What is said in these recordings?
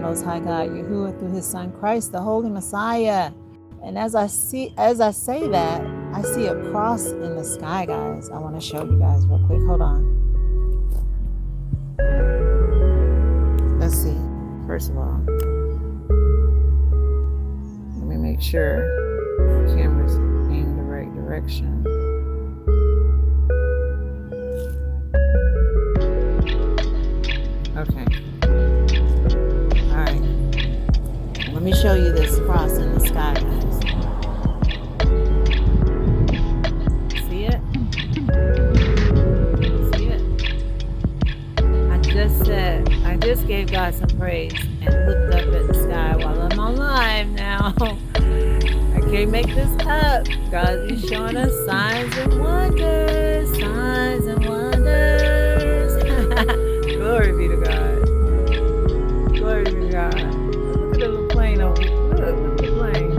Most High God, Yahuwah, through his Son Christ, the Holy Messiah. And as I say that, I see a cross in the sky, guys. I want to show you guys real quick. Hold on. Let's see. First of all, let me make sure the camera's in the right direction. Okay. All right. Let me show you this cross in the sky, guys. See it? See it? I just gave God some praise and looked up at the sky while I'm alive now. I can't make this up. God is showing us signs and wonders. Signs and wonders. Glory be to God. Glory be to God. Look at the little plane over here. Look at the plane.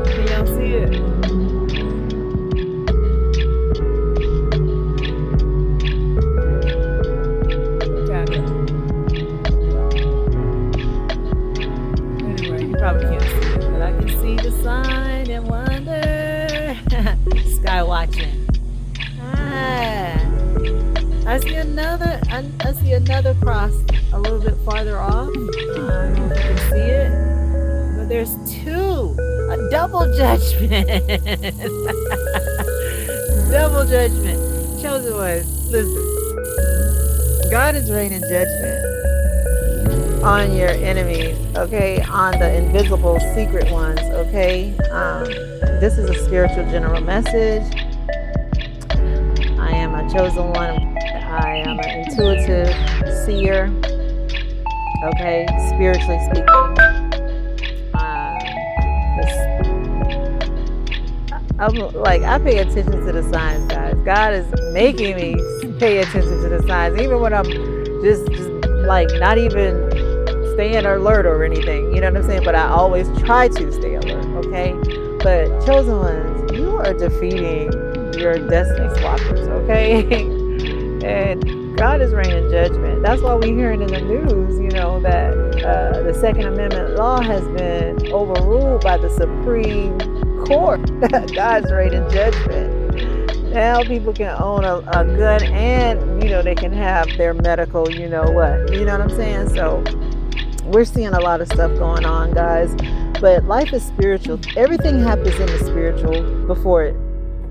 Can y'all see it? Look at it. Anyway, you probably can't see it, but I can see the sign and wonder. Sky watching. I see another cross a little bit farther off. I don't know if you can see it, but there's two. A double judgment. Double judgment. Chosen ones, listen. God is raining judgment on your enemies, okay? On the invisible secret ones, okay? This is a spiritual general message. I am a chosen one. I am an intuitive seer, okay, spiritually speaking. I pay attention to the signs, guys. God is making me pay attention to the signs, even when I'm just like not even staying alert or anything, you know what I'm saying? But I always try to stay alert, okay? But chosen ones, you are defeating your destiny swappers, okay? And God is raining judgment. That's why we're hearing in the news, you know, that the Second Amendment law has been overruled by the Supreme Court. God's raining judgment. Now people can own a gun and, you know, they can have their medical, you know what. You know what I'm saying? So we're seeing a lot of stuff going on, guys. But life is spiritual. Everything happens in the spiritual before it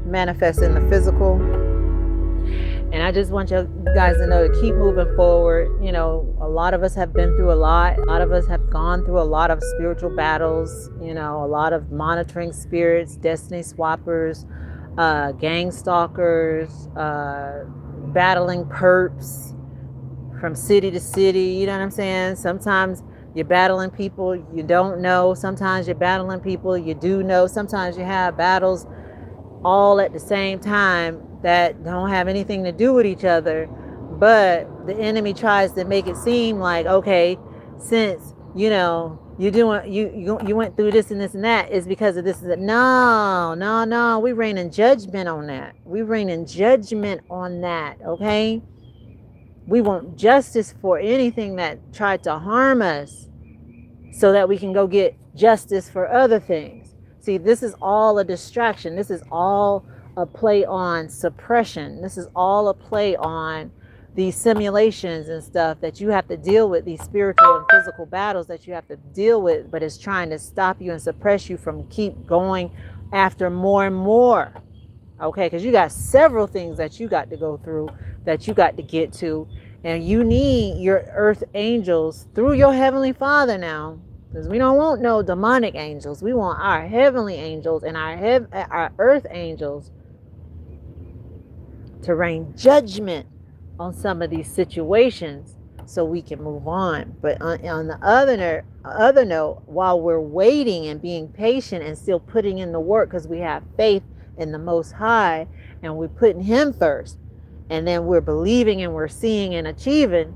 manifests in the physical. And I just want you guys to know to keep moving forward. You know, a lot of us have been through a lot. A lot of us have gone through a lot of spiritual battles, you know, a lot of monitoring spirits, destiny swappers, gang stalkers, battling perps from city to city. You know what I'm saying? Sometimes you're battling people you don't know. Sometimes you're battling people you do know. Sometimes you have battles all at the same time that don't have anything to do with each other, but the enemy tries to make it seem like, okay, since you know you went through this and this and that, is because of this and that. No, we reign in judgment on that. We reign in judgment on that. Okay, we want justice for anything that tried to harm us, so that we can go get justice for other things. See, this is all a distraction. This is all a play on suppression. This is all a play on these simulations and stuff that you have to deal with, these spiritual and physical battles that you have to deal with, but it's trying to stop you and suppress you from keep going after more and more. Okay, because you got several things that you got to go through, that you got to get to, and you need your earth angels through your heavenly Father now. Because we don't want no demonic angels. We want our heavenly angels and our earth angels to rain judgment on some of these situations so we can move on. But on the other note, while we're waiting and being patient and still putting in the work, because we have faith in the Most High and we're putting Him first, and then we're believing and we're seeing and achieving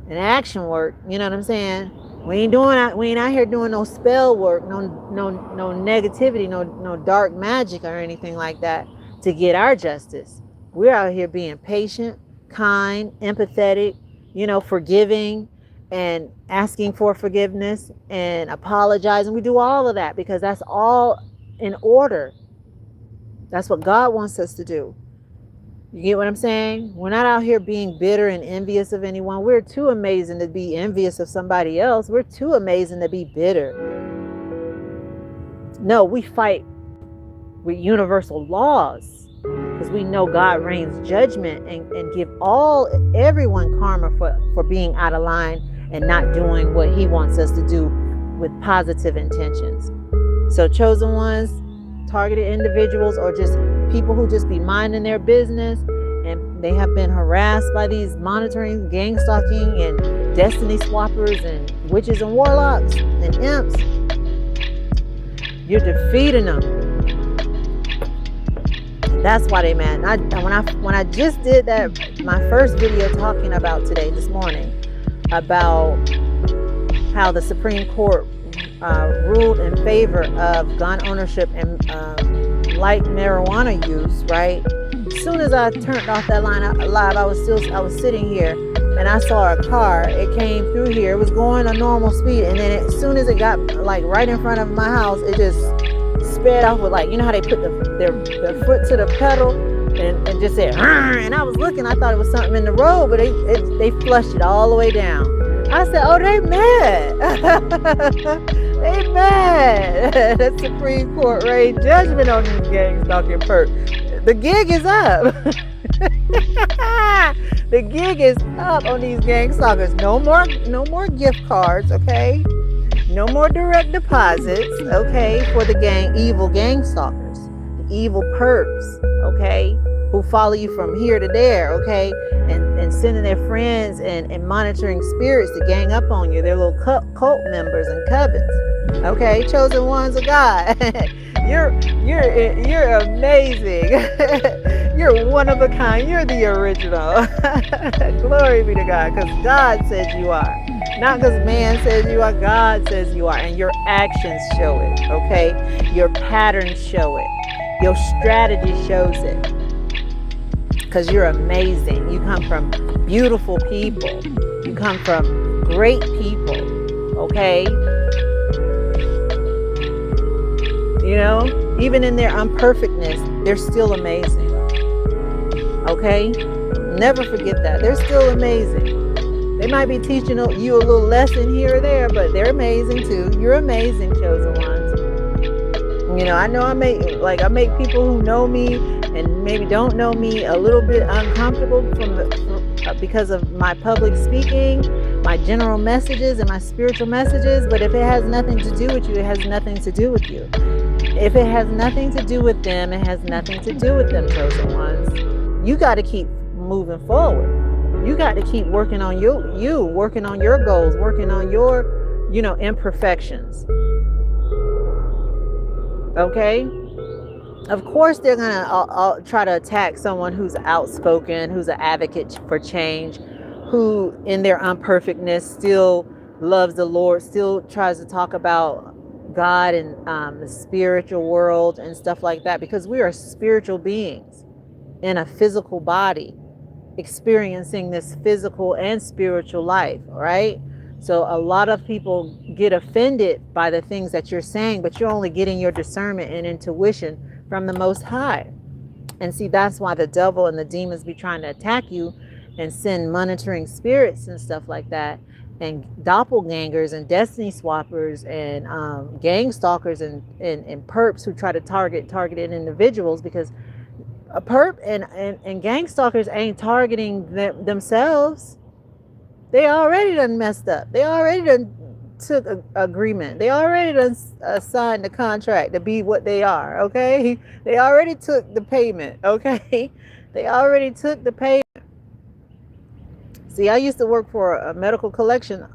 an action work. You know what I'm saying? We ain't out here doing no spell work, no negativity, no dark magic or anything like that to get our justice. We're out here being patient, kind, empathetic, you know, forgiving, and asking for forgiveness and apologizing. We do all of that because that's all in order. That's what God wants us to do. You get what I'm saying? We're not out here being bitter and envious of anyone. We're too amazing to be envious of somebody else. We're too amazing to be bitter. No, we fight with universal laws because we know God reigns judgment and give everyone karma for being out of line and not doing what he wants us to do with positive intentions. So chosen ones, targeted individuals, or just people who just be minding their business and they have been harassed by these monitoring, gang stalking, and destiny swappers and witches and warlocks and imps, you're defeating them. That's why they mad. When I just did that, my first video talking about this morning, about how the Supreme Court ruled in favor of gun ownership and light marijuana use, right? As soon as I turned off that line live, I was sitting here and I saw a car. It came through here. It was going a normal speed, and then as soon as it got like right in front of my house, it just sped off with, like, you know how they put their foot to the pedal and just said, and I was looking. I thought it was something in the road, but they flushed it all the way down. I said, oh, they mad. They mad. The Supreme Court raised judgment on these gang stalking perps. The gig is up. The gig is up on these gang stalkers. No more gift cards, okay? No more direct deposits, okay, for the evil gang stalkers, the evil perps, okay, who follow you from here to there, okay, and sending their friends and monitoring spirits to gang up on you. They're little cult members and covens, okay, chosen ones of God. You're amazing. You're one of a kind. You're the original. Glory be to God, because God says you are. Not because man says you are, God says you are. And your actions show it, okay? Your patterns show it. Your strategy shows it. Because you're amazing. You come from beautiful people. You come from great people, okay? You know, even in their imperfectness, they're still amazing, okay? Never forget that. They're still amazing. They might be teaching you a little lesson here or there, but they're amazing too. You're amazing, chosen ones. You know, I know I make people who know me and maybe don't know me a little bit uncomfortable because of my public speaking, my general messages and my spiritual messages. But if it has nothing to do with you, it has nothing to do with you. If it has nothing to do with them, it has nothing to do with them, chosen ones. You got to keep moving forward. You got to keep working on you, working on your goals, working on your, imperfections. Okay? Of course, they're going to try to attack someone who's outspoken, who's an advocate for change, who in their imperfectness still loves the Lord, still tries to talk about God and the spiritual world and stuff like that, because we are spiritual beings in a physical body, experiencing this physical and spiritual life, right? So a lot of people get offended by the things that you're saying, but you're only getting your discernment and intuition from the Most High. And see, that's why the devil and the demons be trying to attack you and send monitoring spirits and stuff like that, and doppelgangers and destiny swappers and gang stalkers and perps who try to targeted individuals, because a perp and gang stalkers ain't targeting themselves. They already done messed up. They already done took an agreement. They already done signed the contract to be what they are, okay? They already took the payment, okay? They already took the payment. See, I used to work for a medical collection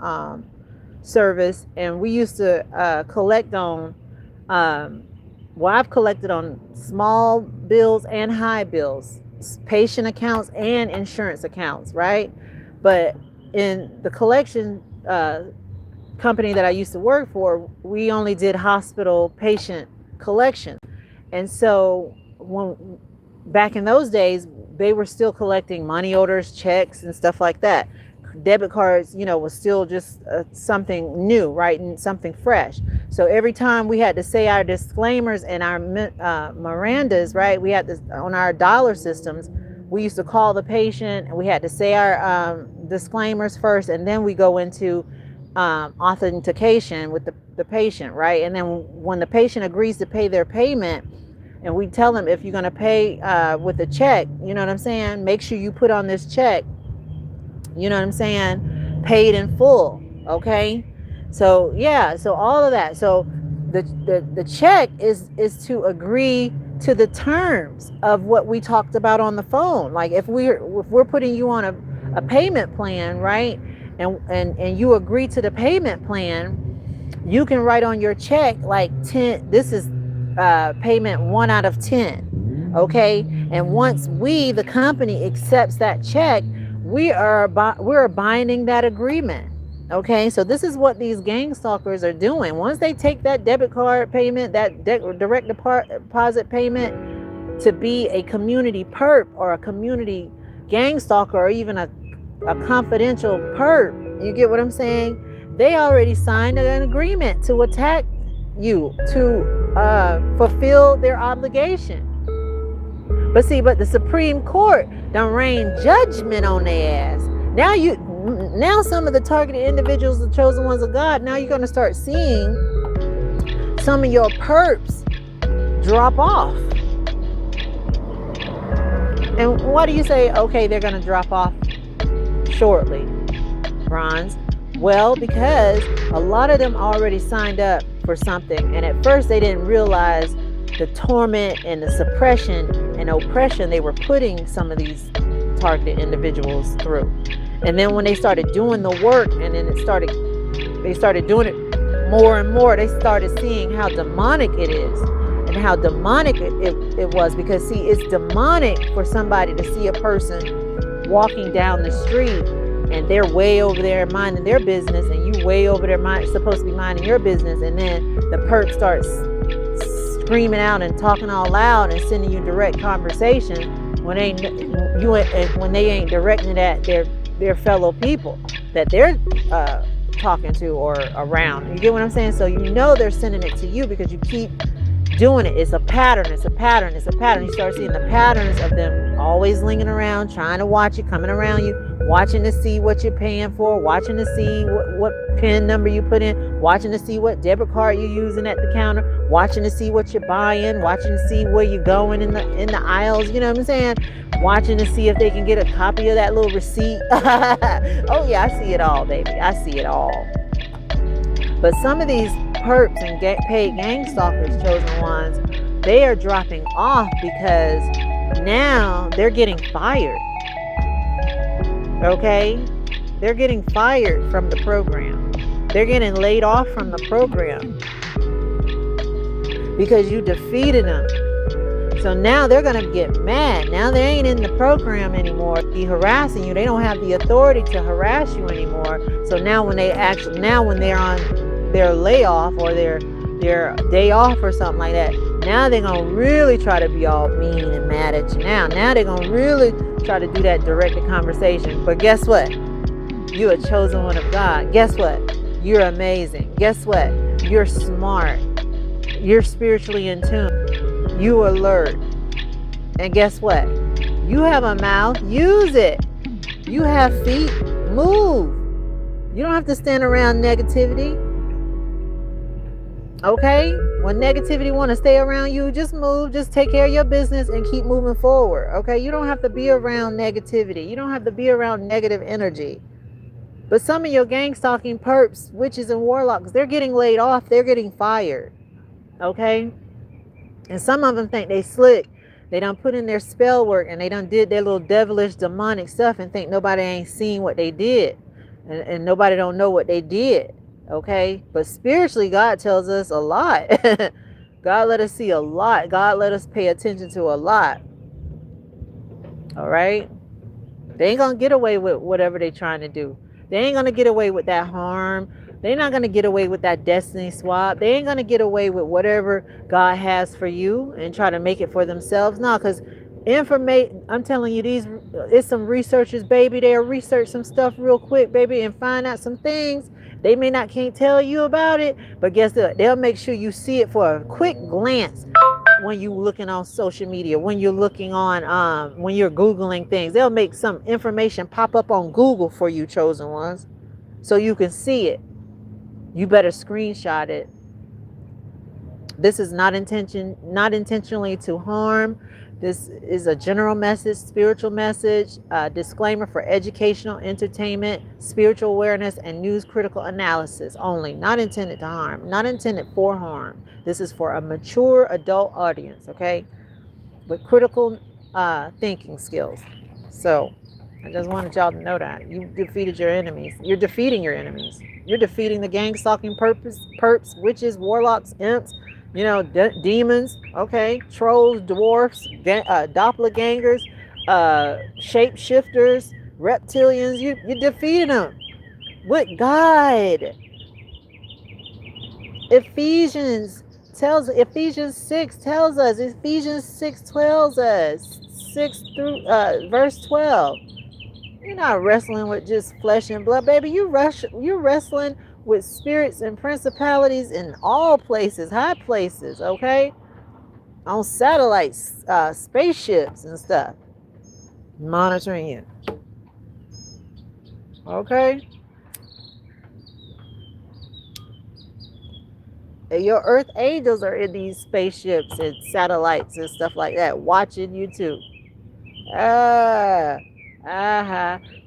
service, and we used to collect on I've collected on small bills and high bills, patient accounts and insurance accounts, right? But in the collection company that I used to work for, we only did hospital patient collection. And so back in those days, they were still collecting money orders, checks, and stuff like that. debit cards, was still just something new, right? And something fresh. So every time we had to say our disclaimers and our Mirandas, right? We had this on our dollar systems. We used to call the patient and we had to say our disclaimers first, and then we go into authentication with the patient, right? And then when the patient agrees to pay their payment, and we tell them, if you're going to pay with a check, you know what I'm saying, make sure you put on this check, you know what I'm saying, paid in full. Okay, so yeah, so all of that. So the check is to agree to the terms of what we talked about on the phone. Like if we're putting you on a payment plan, right, and you agree to the payment plan, you can write on your check like 10, this is payment 1 out of 10. Okay, and once the company accepts that check, we're binding that agreement. Okay, so this is what these gang stalkers are doing. Once they take that debit card payment, that direct deposit payment, to be a community perp or a community gang stalker, or even a confidential perp, you get what I'm saying? They already signed an agreement to attack you, to fulfill their obligation. But the Supreme Court done rain judgment on their ass. Now some of the targeted individuals, the chosen ones of God, now you're going to start seeing some of your perps drop off. And why do you say, okay, they're going to drop off shortly, Bronze? Well, because a lot of them already signed up for something, and at first they didn't realize the torment and the suppression and oppression they were putting some of these targeted individuals through. And then when they started doing the work, and then they started doing it more and more, they started seeing how demonic it is, and how demonic it was. Because see, it's demonic for somebody to see a person walking down the street and they're way over there minding their business, and you way over there supposed to be minding your business, and then the perp starts screaming out and talking all loud and sending you direct conversation when they ain't directing it at their fellow people that they're talking to or around. You get what I'm saying? So they're sending it to you because you keep doing it. It's a pattern. You start seeing the patterns of them always lingering around, trying to watch you, coming around you, watching to see what you're paying for, watching to see what PIN number you put in, watching to see what debit card you're using at the counter, watching to see what you're buying, watching to see where you're going in the aisles, you know what I'm saying? Watching to see if they can get a copy of that little receipt. Oh yeah, I see it all, baby. I see it all. But some of these perps and paid gang stalkers, chosen ones, they are dropping off because now they're getting fired. Okay? They're getting fired from the program. They're getting laid off from the program because you defeated them. So now they're going to get mad. Now they ain't in the program anymore. Be harassing you. They don't have the authority to harass you anymore. So now when they're on their layoff or their day off or something like that, now they're going to really try to be all mean and mad at you. Now they're going to really try to do that directed conversation. But guess what? You're a chosen one of God. Guess what? You're amazing. Guess what? You're smart. You're spiritually in tune. You alert. And guess what? You have a mouth. Use it. You have feet. Move. You don't have to stand around negativity. Okay? When negativity want to stay around you, just move. Just take care of your business and keep moving forward. Okay? You don't have to be around negativity. You don't have to be around negative energy. But some of your gang stalking perps, witches and warlocks, they're getting laid off. They're getting fired. Okay? And some of them think they slick. They done put in their spell work and they done did their little devilish demonic stuff and think nobody ain't seen what they did. And nobody don't know what they did. Okay? But spiritually, God tells us a lot. God let us see a lot. God let us pay attention to a lot. All right? They ain't going to get away with whatever they trying to do. They ain't going to get away with that harm. They're not going to get away with that destiny swap. They ain't going to get away with whatever God has for you and try to make it for themselves. No, because Information. I'm telling you, it's some researchers, baby. They'll research some stuff real quick, baby, and find out some things. They may not can't tell you about it, but guess what? They'll make sure you see it for a quick glance when you're looking on social media, when you're looking on, when you're Googling things. They'll make some information pop up on Google for you, chosen ones, so you can see it. You better screenshot it. This is not intentionally to harm. This is a general message, spiritual message, disclaimer for educational, entertainment, spiritual awareness, and news critical analysis only. Not intended to harm, not intended for harm. This is for a mature adult audience, okay? With critical thinking skills. So I just wanted y'all to know that. You defeated your enemies. You're defeating your enemies. You're defeating the gang stalking perps, witches, warlocks, imps, demons, okay, trolls, dwarfs, doppelgangers, shapeshifters, reptilians. You defeated them with God. Ephesians 6 tells us, Ephesians 6 tells us, 6 through verse 12. You're not wrestling with just flesh and blood, baby. You're wrestling with spirits and principalities in all places, high places, okay? On satellites, spaceships and stuff. Monitoring you. Okay? And your earth angels are in these spaceships and satellites and stuff like that, watching you too.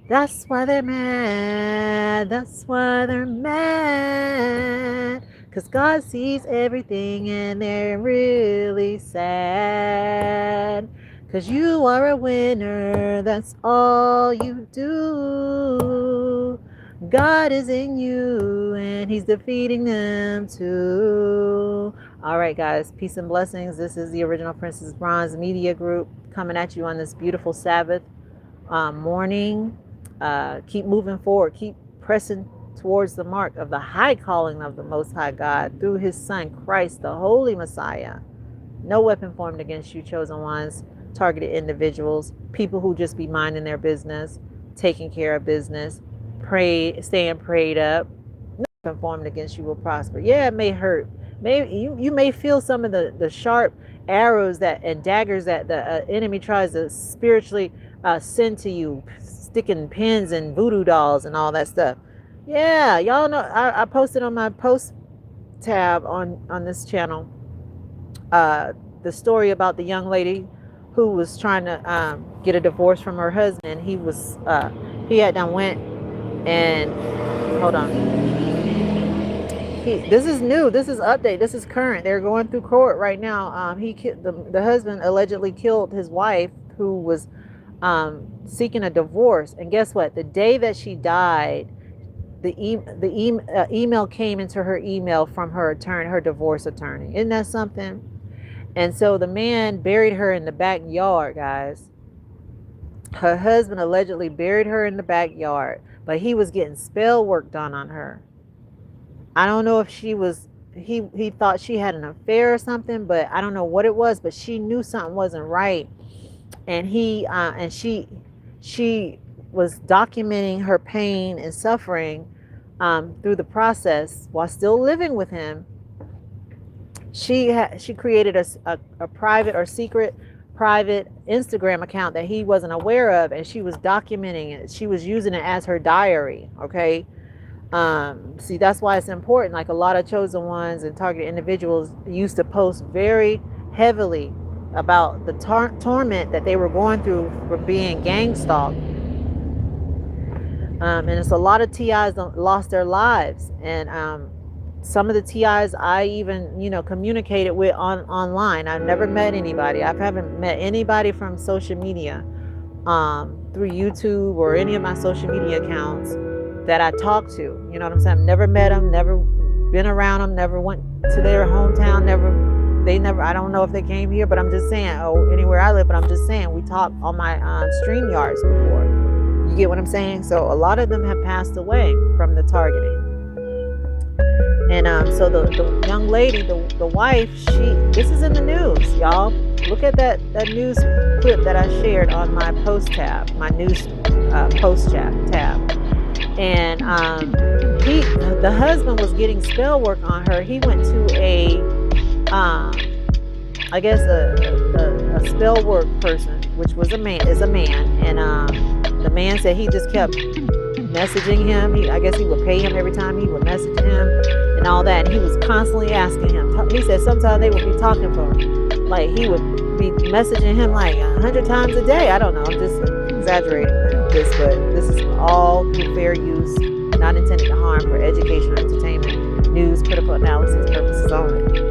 That's why they're mad. That's why they're mad. Because God sees everything and they're really sad. Because you are a winner. That's all you do. God is in you and he's defeating them too. All right, guys. Peace and blessings. This is the Original Princess Bronze Media Group coming at you on this beautiful Sabbath morning. Keep moving forward. Keep pressing towards the mark of the high calling of the Most High God through his Son, Christ, the Holy Messiah. No weapon formed against you, chosen ones, targeted individuals, people who just be minding their business, taking care of business, staying prayed up. No weapon formed against you will prosper. Yeah, it may hurt. Maybe you may feel some of the sharp arrows and daggers that the enemy tries to spiritually send to you, sticking pins and voodoo dolls and all that stuff. Yeah, y'all know I posted on my post tab on this channel the story about the young lady who was trying to get a divorce from her husband. He had done went and hold on. This is new. This is update. This is current. They're going through court right now. The husband allegedly killed his wife, who was seeking a divorce. And guess what? The day that she died, the email came into her email from her attorney, her divorce attorney. Isn't that something? And so the man buried her in the backyard, guys. Her husband allegedly buried her in the backyard, but he was getting spell work done on her. I don't know if he thought she had an affair or something, but I don't know what it was, but she knew something wasn't right. And she was documenting her pain and suffering through the process while still living with him. She created a private or secret private Instagram account that he wasn't aware of, and she was documenting it. She was using it as her diary. Okay. See, that's why it's important. Like a lot of chosen ones and targeted individuals used to post very heavily about the torment that they were going through for being gang stalked. And it's a lot of TIs lost their lives. And some of the TIs I even, communicated with online. I've never met anybody. I haven't met anybody from social media through YouTube or any of my social media accounts that I talked to. You know what I'm saying? I've never met them, never been around them, never went to their hometown, I don't know if they came here, but I'm just saying, anywhere I live, but I'm just saying, we talked on my StreamYards before. You get what I'm saying? So a lot of them have passed away from the targeting. And So the young lady, the wife, this is in the news, y'all. Look at that news clip that I shared on my post tab, my news post tab. And the husband was getting spell work on her. He went to I guess a spell work person, which is a man, and the man said he just kept messaging him. I guess he would pay him every time he would message him and all that. And he was constantly asking him. He said sometimes they would be talking for him. Like he would be messaging him like 100 times a day. I don't know. I'm just exaggerating this, but this is all through fair use, not intended to harm, for education, entertainment, news, critical analysis purposes only.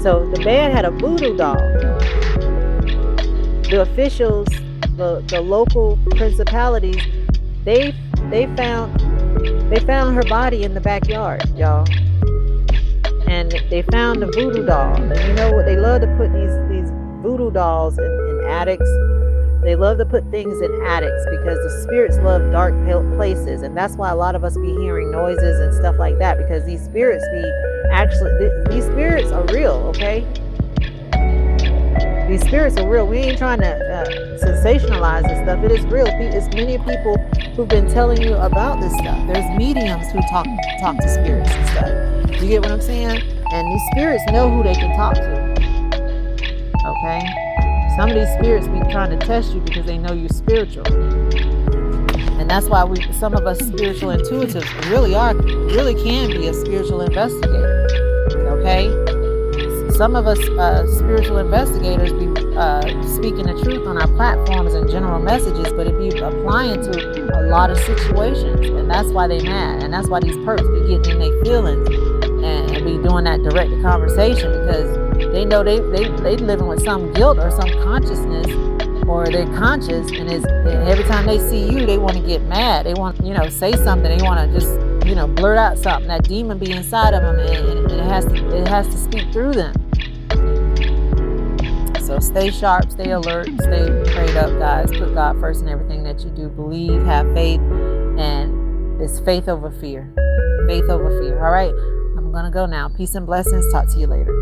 So the man had a voodoo doll. The officials, the local principalities, they found her body in the backyard, y'all. And they found the voodoo doll. And you know what? They love to put these voodoo dolls in attics. They love to put things in attics because the spirits love dark places, and that's why a lot of us be hearing noises and stuff like that, because these spirits these spirits are real, okay? These spirits are real. We ain't trying to sensationalize this stuff. It is real. It's many people who've been telling you about this stuff. There's mediums who talk to spirits and stuff. You get what I'm saying? And these spirits know who they can talk to. Okay? Some of these spirits be trying to test you because they know you're spiritual. And that's why some of us spiritual intuitives really can be a spiritual investigator. Okay? Some of us spiritual investigators be speaking the truth on our platforms and general messages, but it be applying to a lot of situations. And that's why they mad. And that's why these perps be getting in their feelings and be doing that direct conversation, because they know they living with some guilt or some consciousness, or they're conscious, and every time they see you, they want to get mad. They want, say something. They want to just, blurt out something. That demon be inside of them, and it has to speak through them. So stay sharp, stay alert, stay prayed up, guys. Put God first in everything that you do. Believe, have faith, and it's faith over fear. Faith over fear. All right, I'm gonna go now. Peace and blessings. Talk to you later.